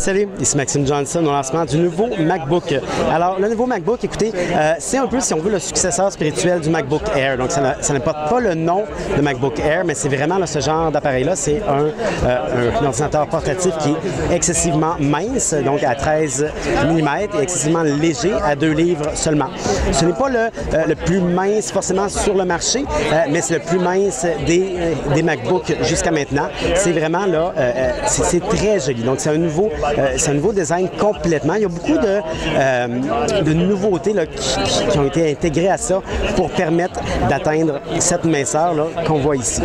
Salut, ici Maxime Johnson au lancement du nouveau MacBook. Alors, le nouveau MacBook, écoutez, c'est un peu, si on veut, le successeur spirituel du MacBook Air. Donc, ça ne porte pas le nom de MacBook Air, mais c'est vraiment là, ce genre d'appareil-là. C'est un ordinateur portatif qui est excessivement mince, donc à 13 mm, et excessivement léger, à 2 livres seulement. Ce n'est pas le plus mince forcément sur le marché, mais c'est le plus mince des MacBooks jusqu'à maintenant. C'est vraiment là, c'est très joli. Donc, c'est un nouveau design complètement. Il y a beaucoup de nouveautés là, qui ont été intégrées à ça pour permettre d'atteindre cette minceur qu'on voit ici.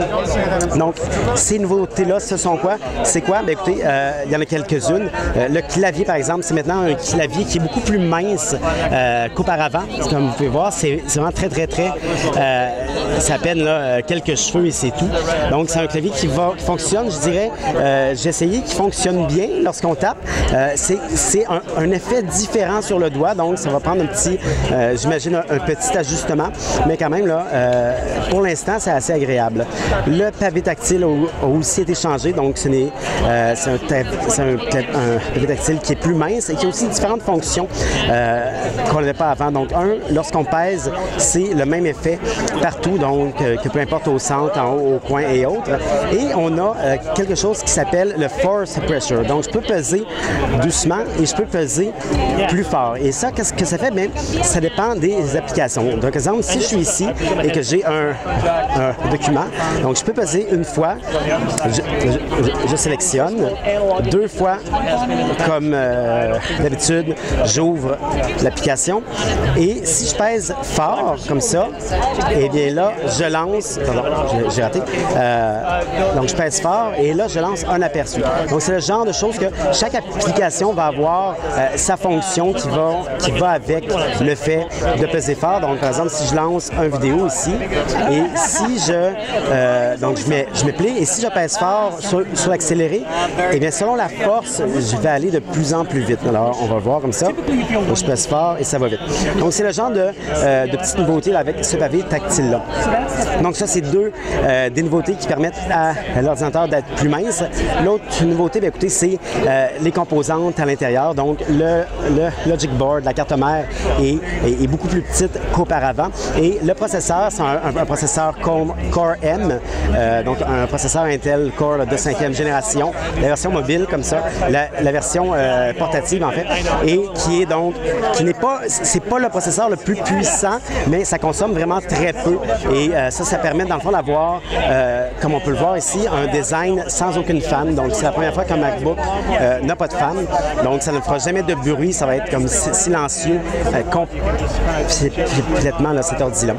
Donc, ces nouveautés-là, ce sont quoi? C'est quoi? Bien, écoutez, il y en a quelques-unes. Le clavier, par exemple, c'est maintenant un clavier qui est beaucoup plus mince qu'auparavant. Comme vous pouvez voir, c'est vraiment très, c'est à peine là, quelques cheveux et c'est tout. Donc, c'est un clavier qui fonctionne, je dirais, j'ai essayé, qui fonctionne bien lorsqu'on tape. C'est un effet différent sur le doigt, donc ça va prendre un petit, j'imagine, un petit ajustement, mais quand même, là, pour l'instant, c'est assez agréable. Le pavé tactile a aussi été changé, donc c'est un pavé tactile qui est plus mince et qui a aussi différentes fonctions qu'on n'avait pas avant. Donc, lorsqu'on pèse, c'est le même effet partout, donc que peu importe au centre, en haut, au coin et autres. Et on a quelque chose qui s'appelle le force pressure. Donc, je peux peser doucement et je peux peser plus fort. Et ça, qu'est-ce que ça fait? Bien, ça dépend des applications. Donc, par exemple, si je suis ici et que j'ai un document, donc je peux peser une fois, je sélectionne, 2 fois, comme d'habitude, j'ouvre l'application. Et si je pèse fort, comme ça, et bien là, je lance, pardon, j'ai raté, donc je pèse fort et là, je lance un aperçu. Donc, c'est le genre de choses que chaque application va avoir sa fonction qui va avec le fait de peser fort. Donc, par exemple, si je lance une vidéo ici et si je mets play et si je pèse fort sur l'accéléré, et bien selon la force, je vais aller de plus en plus vite. Alors, on va voir comme ça. Donc, je pèse fort et ça va vite. Donc, c'est le genre de petites nouveautés là, avec ce pavé tactile-là. Donc, ça, c'est des nouveautés qui permettent à l'ordinateur d'être plus mince. L'autre nouveauté, bien, écoutez, c'est les composantes à l'intérieur. Donc, le Logic Board, la carte mère est beaucoup plus petite qu'auparavant. Et le processeur, c'est un processeur Core M, donc un processeur Intel Core de 5e génération. La version mobile, comme ça, la version portative, en fait, et qui est donc, c'est pas le processeur le plus puissant, mais ça consomme vraiment très peu. Et ça permet, dans le fond, d'avoir, comme on peut le voir ici, un design sans aucune fan. Donc, c'est la première fois qu'un MacBook n'a pas de fan. Donc, ça ne fera jamais de bruit. Ça va être comme silencieux, complètement, là, cet ordi-là.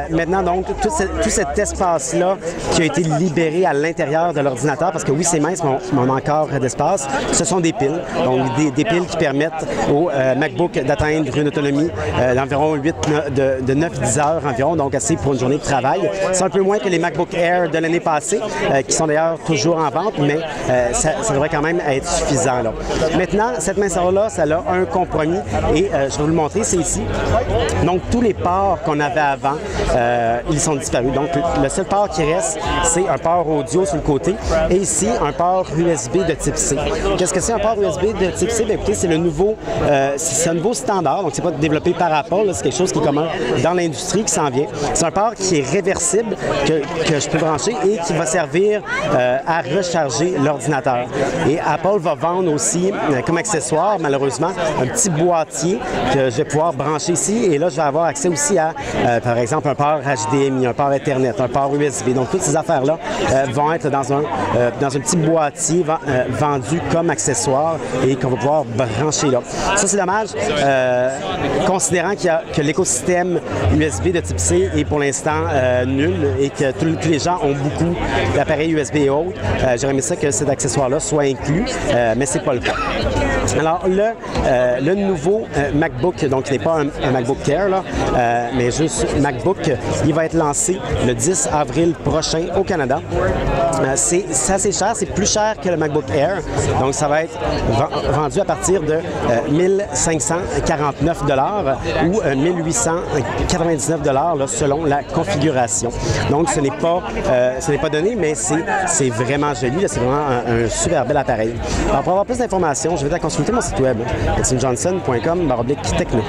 Maintenant, donc, tout cet espace-là qui a été libéré à l'intérieur de l'ordinateur, parce que oui, c'est mince, mais on a encore d'espace, ce sont des piles. Donc, des piles qui permettent au MacBook d'atteindre une autonomie d'environ 9-10 heures environ, donc assez pour une journée de travail. C'est un peu moins que les MacBook Air de l'année passée, qui sont d'ailleurs toujours en vente, mais ça devrait quand même être suffisant, là. Maintenant, cette minceur-là, ça a un compromis et je vais vous le montrer, c'est ici. Donc, tous les ports qu'on avait avant, ils sont disparus. Donc, le seul port qui reste, c'est un port audio sur le côté et ici, un port USB de type C. Qu'est-ce que c'est un port USB de type C? Bien, écoutez, c'est un nouveau standard, donc c'est pas développé par Apple, c'est quelque chose qui est commun dans l'industrie qui s'en vient. C'est un port qui est réversible, que je peux brancher et qui va servir à recharger l'ordinateur. Et Apple va vendre aussi, comme accessoire, malheureusement, un petit boîtier que je vais pouvoir brancher ici. Et là, je vais avoir accès aussi à, par exemple, un port HDMI, un port Ethernet, un port USB. Donc, toutes ces affaires-là vont être dans un petit boîtier vendu comme accessoire et qu'on va pouvoir brancher là. Ça, c'est dommage, considérant que l'écosystème USB de type C est pour l'instant nul et que tous les gens ont beaucoup d'appareils USB et autres. J'aurais aimé ça que cet accessoire-là soit inclus, mais c'est pas le cas. Alors, le nouveau MacBook, donc il n'est pas un MacBook Air, là, mais juste MacBook, il va être lancé le 10 avril prochain au Canada. C'est assez cher, c'est plus cher que le MacBook Air, donc ça va être vendu à partir de 1549 $ ou 1899 $ là, selon la configuration. Donc, ce n'est pas donné, mais c'est vraiment joli, c'est vraiment un super bel appareil. Alors, pour avoir plus d'informations, je vais te consulter mon site web, timjohnson.com/techno.